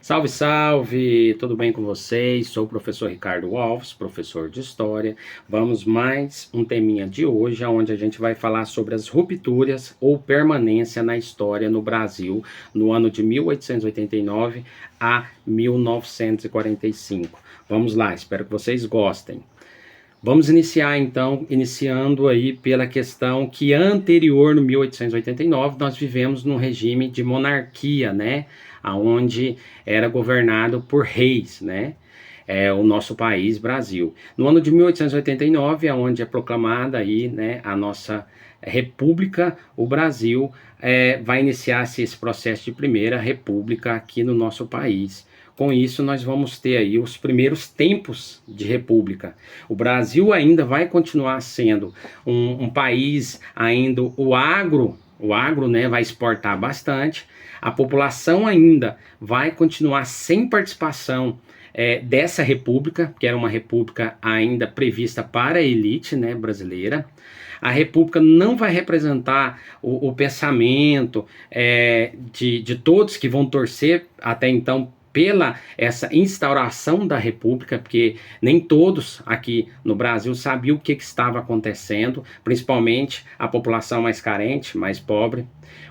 Salve, salve! Tudo bem com vocês? Sou o professor Ricardo Alves, professor de História. Vamos mais um teminha de hoje, onde a gente vai falar sobre as rupturas ou permanência na história no Brasil no ano de 1889 a 1945. Vamos lá, espero que vocês gostem. Vamos iniciar então, iniciando aí pela questão que anterior, no 1889, nós vivemos num regime de monarquia, né? Onde era governado por reis, né? O nosso país, Brasil. No ano de 1889, onde é proclamada aí, né, a nossa República, o Brasil vai iniciar-se esse processo de primeira república aqui no nosso país. Com isso, nós vamos ter aí os primeiros tempos de república. O Brasil ainda vai continuar sendo um país, ainda o agro, né, vai exportar bastante. A população ainda vai continuar sem participação dessa república, que era uma república ainda prevista para a elite, né, brasileira. A república não vai representar o pensamento de todos que vão torcer até então pela essa instauração da república, porque nem todos aqui no Brasil sabiam o que estava acontecendo, principalmente a população mais carente, mais pobre.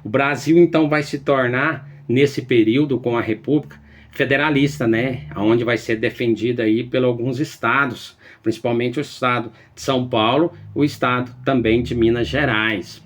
O Brasil então vai se tornar, nesse período com a república, federalista, né, onde vai ser defendida aí por alguns estados, principalmente o estado de São Paulo, o estado também de Minas Gerais.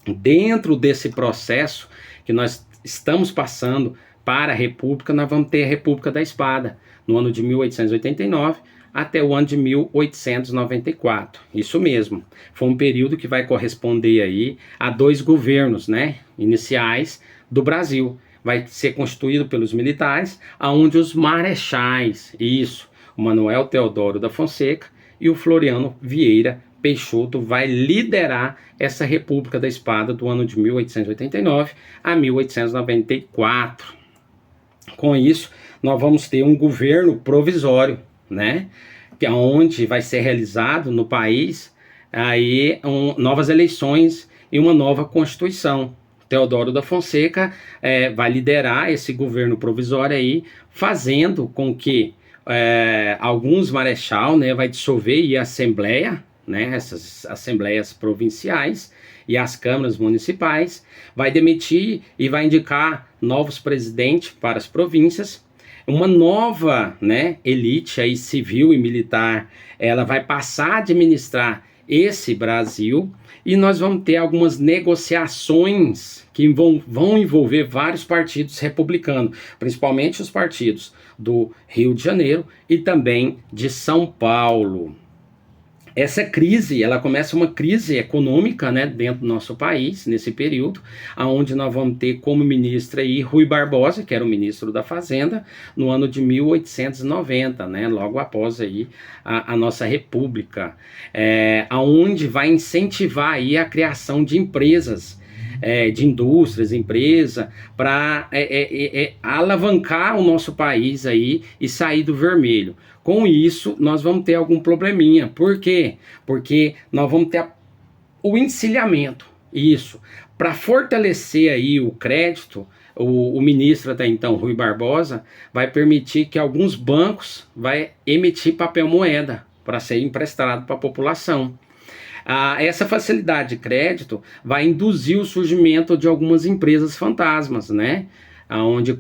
Dentro desse processo que nós estamos passando para a República, nós vamos ter a República da Espada, no ano de 1889 até o ano de 1894. Isso mesmo, foi um período que vai corresponder aí a 2 governos, né, iniciais do Brasil. Vai ser constituído pelos militares, aonde os marechais, isso, o Manuel Teodoro da Fonseca e o Floriano Vieira Peixoto vai liderar essa República da Espada do ano de 1889 a 1894. Com isso, nós vamos ter um governo provisório, né? Que é onde vai ser realizado no país aí novas eleições e uma nova Constituição. Teodoro da Fonseca vai liderar esse governo provisório aí, fazendo com que alguns marechal, né, vai dissolver a Assembleia, né, essas assembleias provinciais e as câmaras municipais, vai demitir e vai indicar novos presidentes para as províncias. Uma nova, né, elite aí, civil e militar, ela vai passar a administrar esse Brasil, e nós vamos ter algumas negociações que vão envolver vários partidos republicanos, principalmente os partidos do Rio de Janeiro e também de São Paulo. Essa crise, ela começa uma crise econômica, né, dentro do nosso país, nesse período, onde nós vamos ter como ministro aí Rui Barbosa, que era o ministro da Fazenda, no ano de 1890, né, logo após aí a nossa república, onde vai incentivar aí a criação de empresas, de indústrias, empresa, para alavancar o nosso país aí e sair do vermelho. Com isso, nós vamos ter algum probleminha. Por quê? Porque nós vamos ter o encilhamento. Isso. Para fortalecer aí o crédito, o ministro até então, Rui Barbosa, vai permitir que alguns bancos vai emitir papel moeda para ser emprestado para a população. Essa facilidade de crédito vai induzir o surgimento de algumas empresas fantasmas, né?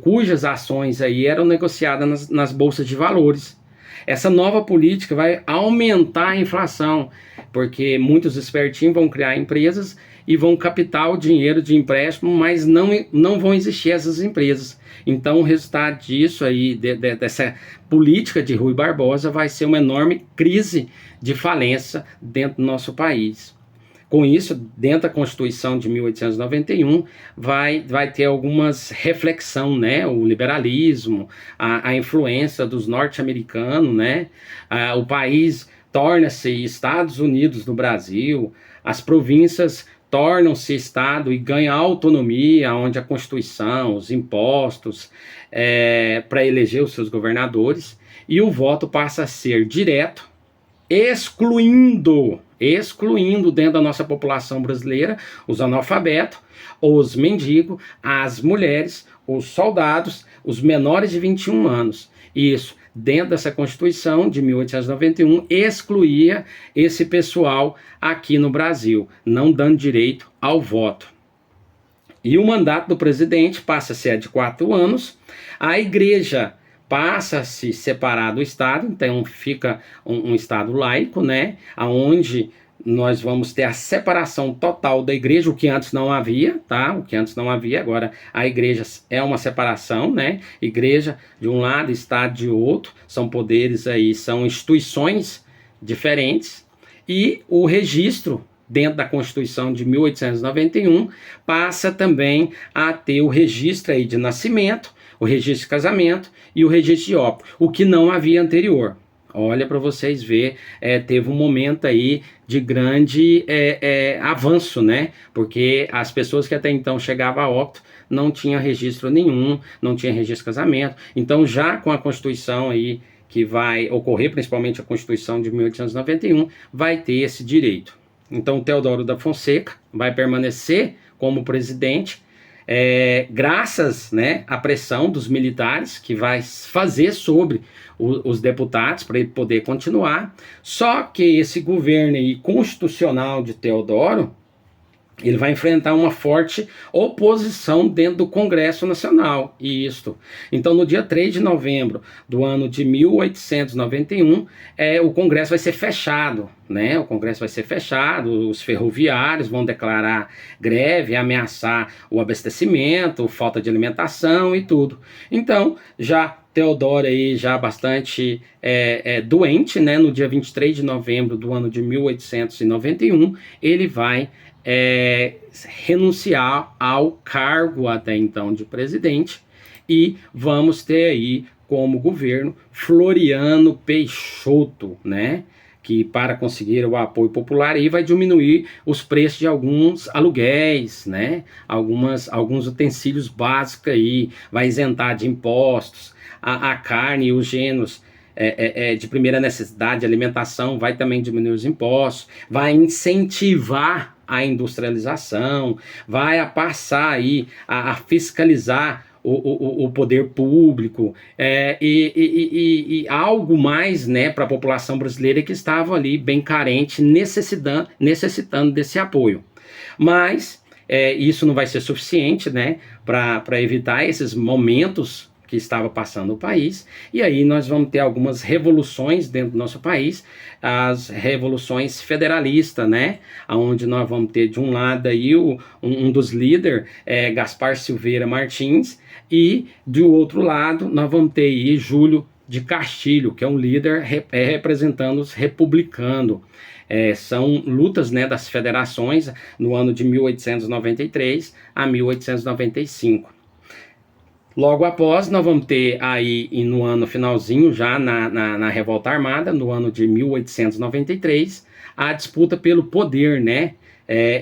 Cujas ações aí eram negociadas nas bolsas de valores. Essa nova política vai aumentar a inflação, porque muitos espertinhos vão criar empresas e vão captar o dinheiro de empréstimo, mas não vão existir essas empresas. Então o resultado disso aí, dessa política de Rui Barbosa, vai ser uma enorme crise de falência dentro do nosso país. Com isso, dentro da Constituição de 1891, vai ter algumas reflexões, né? O liberalismo, a influência dos norte-americanos, né? O país torna-se Estados Unidos no Brasil, as províncias tornam-se Estado e ganham autonomia, onde a Constituição, os impostos, para eleger os seus governadores, e o voto passa a ser direto, excluindo dentro da nossa população brasileira os analfabetos, os mendigos, as mulheres, os soldados, os menores de 21 anos. Isso, dentro dessa Constituição de 1891, excluía esse pessoal aqui no Brasil, não dando direito ao voto. E o mandato do presidente passa a ser de 4 anos, a igreja passa a se separar do Estado, então fica um Estado laico, né, onde nós vamos ter a separação total da igreja, o que antes não havia, tá? O que antes não havia, agora a igreja é uma separação, né? Igreja de um lado, Estado de outro, são poderes aí, são instituições diferentes, e o registro dentro da Constituição de 1891 passa também a ter o registro aí de nascimento, o registro de casamento e o registro de óbito, o que não havia anterior. Olha para vocês ver, teve um momento aí de grande avanço, né? Porque as pessoas que até então chegavam a óbito não tinham registro nenhum, não tinha registro de casamento. Então já com a Constituição aí, que vai ocorrer, principalmente a Constituição de 1891, vai ter esse direito. Então Teodoro da Fonseca vai permanecer como presidente, graças, né, à pressão dos militares, que vai fazer sobre os deputados para ele poder continuar. Só que esse governo aí constitucional de Teodoro, ele vai enfrentar uma forte oposição dentro do Congresso Nacional. Então, no dia 3 de novembro do ano de 1891, o Congresso vai ser fechado, né? O Congresso vai ser fechado, os ferroviários vão declarar greve, ameaçar o abastecimento, falta de alimentação e tudo. Então, já Teodoro aí, já bastante doente, né? No dia 23 de novembro do ano de 1891, ele vai renunciar ao cargo até então de presidente, e vamos ter aí como governo Floriano Peixoto, né? Que para conseguir o apoio popular aí vai diminuir os preços de alguns aluguéis, né? Alguns utensílios básicos aí, vai isentar de impostos a carne e os gêneros de primeira necessidade, alimentação, vai também diminuir os impostos, vai incentivar a industrialização, vai passar aí a fiscalizar o poder público, e algo mais, né, para a população brasileira que estava ali bem carente, necessitando desse apoio. Mas isso não vai ser suficiente, né, para evitar esses momentos que estava passando o país, e aí nós vamos ter algumas revoluções dentro do nosso país, as revoluções federalistas, né, onde nós vamos ter de um lado aí um dos líderes, Gaspar Silveira Martins, e do outro lado nós vamos ter aí Júlio de Castilho, que é um líder representando os republicanos. São lutas, né, das federações no ano de 1893 a 1895. Logo após, nós vamos ter aí no ano finalzinho, já na Revolta Armada, no ano de 1893, a disputa pelo poder, né,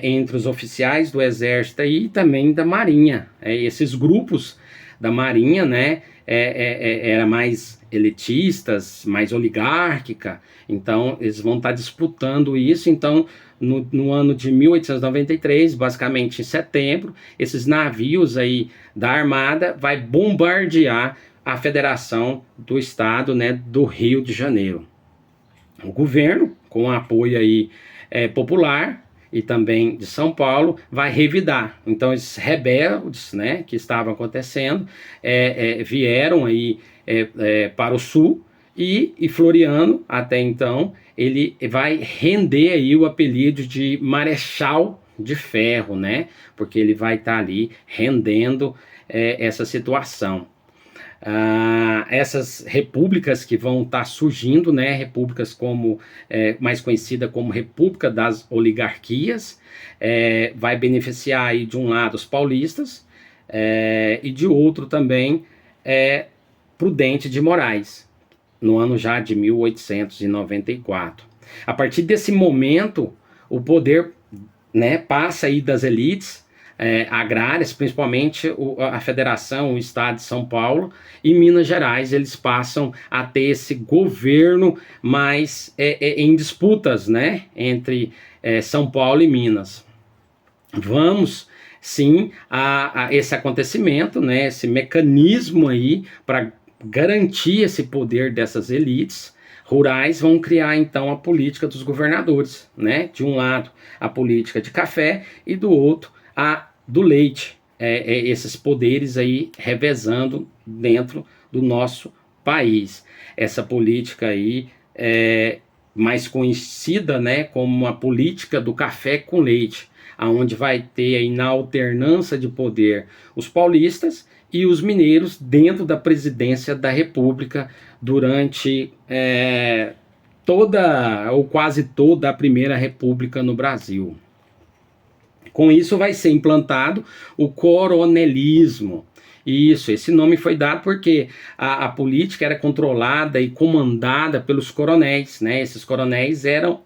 entre os oficiais do Exército e também da Marinha. Esses grupos da Marinha, né, era mais elitistas, mais oligárquica, então eles vão estar disputando isso. Então, no ano de 1893, basicamente em setembro, esses navios aí da Armada vai bombardear a Federação do Estado, né, do Rio de Janeiro. O governo, com apoio aí popular e também de São Paulo, vai revidar. Então esses rebeldes, né, que estavam acontecendo, vieram aí para o sul, e Floriano, até então, ele vai render aí o apelido de Marechal de Ferro, né? Porque ele vai estar ali rendendo essa situação. Essas repúblicas que vão estar surgindo, né? Repúblicas como mais conhecida como República das Oligarquias, vai beneficiar aí de um lado os paulistas, e de outro também Prudente de Moraes, no ano já de 1894. A partir desse momento, o poder, né, passa aí das elites agrárias, principalmente a Federação, o Estado de São Paulo e Minas Gerais, eles passam a ter esse governo mais em disputas, né, entre São Paulo e Minas. Vamos sim a esse acontecimento, né, esse mecanismo aí para garantir esse poder dessas elites rurais, vão criar então a política dos governadores, né? De um lado a política de café e do outro a do leite. Esses poderes aí revezando dentro do nosso país. Essa política aí é mais conhecida, né, como a política do café com leite, aonde vai ter aí na alternância de poder os paulistas e os mineiros dentro da presidência da República durante toda ou quase toda a Primeira República no Brasil. Com isso vai ser implantado o coronelismo. Isso, esse nome foi dado porque a política era controlada e comandada pelos coronéis, né? Esses coronéis eram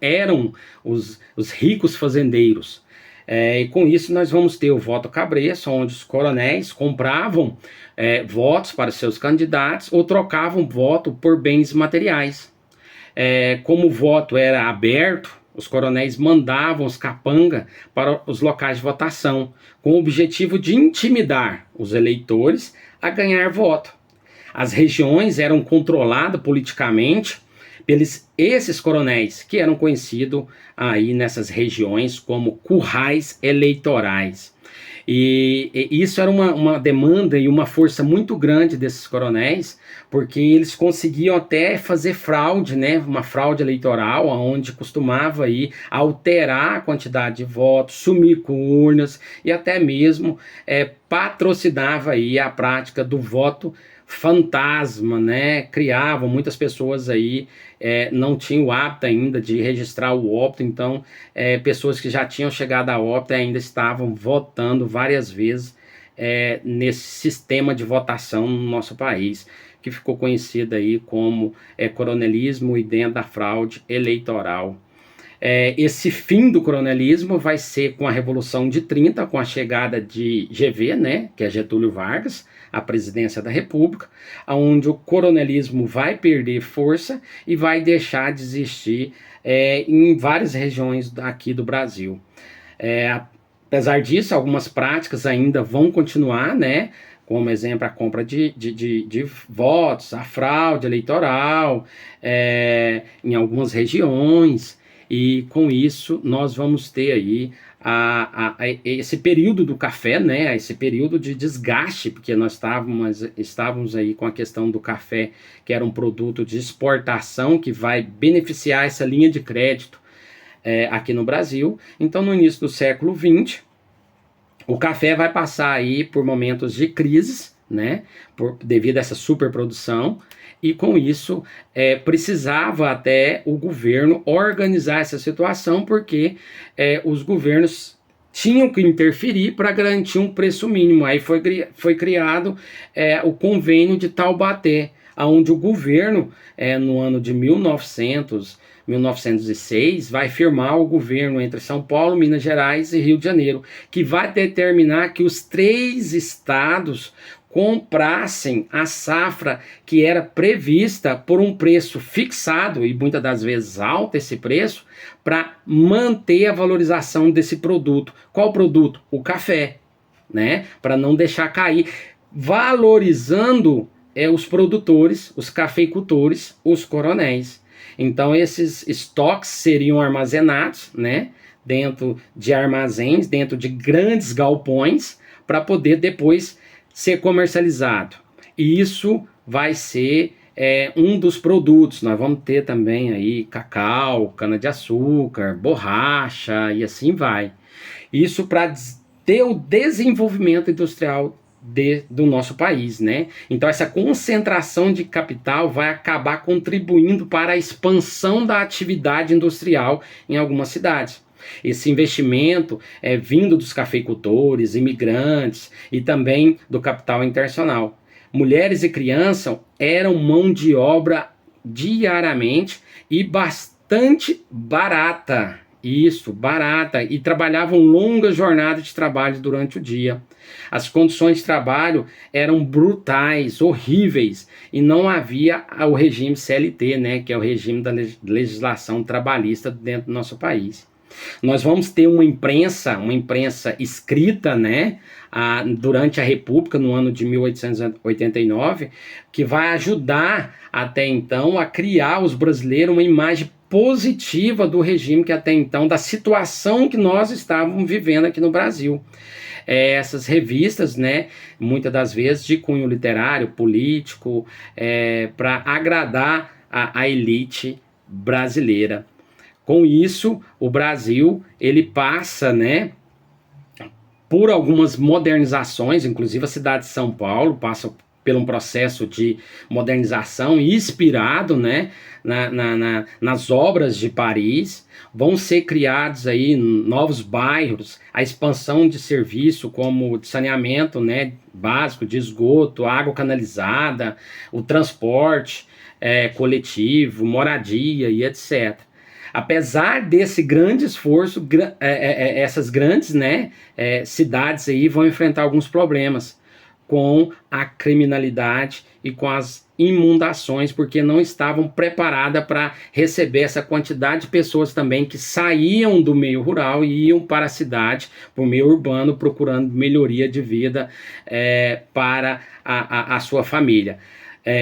os ricos fazendeiros. E com isso nós vamos ter o voto cabresto, onde os coronéis compravam votos para seus candidatos ou trocavam voto por bens materiais. Como o voto era aberto, os coronéis mandavam os capanga para os locais de votação, com o objetivo de intimidar os eleitores a ganhar voto. As regiões eram controladas politicamente pelos esses coronéis, que eram conhecidos aí nessas regiões como currais eleitorais. E isso era uma demanda e uma força muito grande desses coronéis, porque eles conseguiam até fazer fraude, né? Uma fraude eleitoral, onde costumava aí alterar a quantidade de votos, sumir com urnas e até mesmo patrocinava aí a prática do voto fantasma, né? Criavam muitas pessoas aí, não tinham o hábito ainda de registrar o óbito, então pessoas que já tinham chegado a óbito ainda estavam votando várias vezes nesse sistema de votação no nosso país, que ficou conhecido aí como coronelismo e dentro da fraude eleitoral. Esse fim do coronelismo vai ser com a Revolução de 30, com a chegada de GV, né, que é Getúlio Vargas, à presidência da República, onde o coronelismo vai perder força e vai deixar de existir em várias regiões aqui do Brasil. Apesar disso, algumas práticas ainda vão continuar, né, como exemplo a compra de votos, a fraude eleitoral em algumas regiões. E com isso nós vamos ter aí esse período do café, né? Esse período de desgaste, porque nós estávamos aí com a questão do café, que era um produto de exportação que vai beneficiar essa linha de crédito aqui no Brasil. Então, no início do século XX, o café vai passar aí por momentos de crises, né? Devido a essa superprodução. E com isso precisava até o governo organizar essa situação, porque os governos tinham que interferir para garantir um preço mínimo. Aí foi criado o convênio de Taubaté, onde o governo, no ano de 1906, vai firmar o governo entre São Paulo, Minas Gerais e Rio de Janeiro, que vai determinar que os 3 estados comprassem a safra que era prevista por um preço fixado, e muitas das vezes alto esse preço, para manter a valorização desse produto. Qual produto? O café, né? Para não deixar cair, valorizando os produtores, os cafeicultores, os coronéis. Então esses estoques seriam armazenados, né, dentro de armazéns, dentro de grandes galpões, para poder depois ser comercializado. E isso vai ser um dos produtos. Nós vamos ter também aí cacau, cana-de-açúcar, borracha e assim vai. Isso para ter o desenvolvimento industrial do nosso país, né? Então essa concentração de capital vai acabar contribuindo para a expansão da atividade industrial em algumas cidades. Esse investimento vindo dos cafeicultores, imigrantes e também do capital internacional. Mulheres e crianças eram mão de obra diariamente e bastante barata. Isso, barata. E trabalhavam longas jornadas de trabalho durante o dia. As condições de trabalho eram brutais, horríveis, e não havia o regime CLT, né, que é o regime da legislação trabalhista dentro do nosso país. Nós vamos ter uma imprensa escrita, né, durante a República, no ano de 1889, que vai ajudar até então a criar os brasileiros uma imagem positiva do regime que até então, da situação que nós estávamos vivendo aqui no Brasil. Essas revistas, né, muitas das vezes de cunho literário, político, para agradar a elite brasileira. Com isso, o Brasil ele passa, né, por algumas modernizações, inclusive a cidade de São Paulo passa por um processo de modernização inspirado, né, nas obras de Paris. Vão ser criados aí novos bairros, a expansão de serviço como de saneamento, né, básico, de esgoto, água canalizada, o transporte coletivo, moradia e etc. Apesar desse grande esforço, essas grandes, né, cidades aí vão enfrentar alguns problemas com a criminalidade e com as inundações, porque não estavam preparadas para receber essa quantidade de pessoas também que saíam do meio rural e iam para a cidade, para o meio urbano, procurando melhoria de vida para a sua família.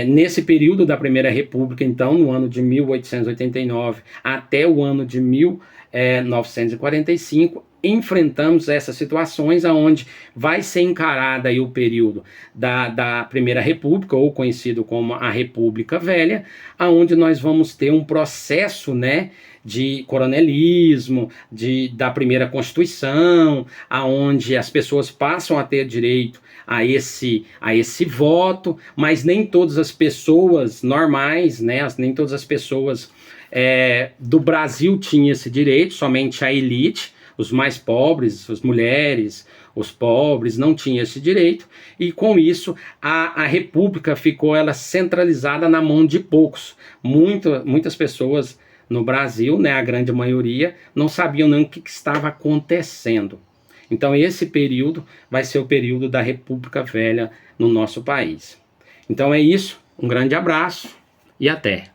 Nesse período da Primeira República, então, no ano de 1889 até o ano de 1945, enfrentamos essas situações onde vai ser encarada aí o período da Primeira República, ou conhecido como a República Velha, onde nós vamos ter um processo, né, de coronelismo, da primeira Constituição, aonde as pessoas passam a ter direito a esse voto, mas nem todas as pessoas normais, né, nem todas as pessoas do Brasil tinham esse direito, somente a elite, os mais pobres, as mulheres, os pobres não tinham esse direito, e com isso a República ficou centralizada na mão de poucos. Muitas pessoas no Brasil, né, a grande maioria, não sabiam nem o que estava acontecendo. Então esse período vai ser o período da República Velha no nosso país. Então é isso, um grande abraço e até!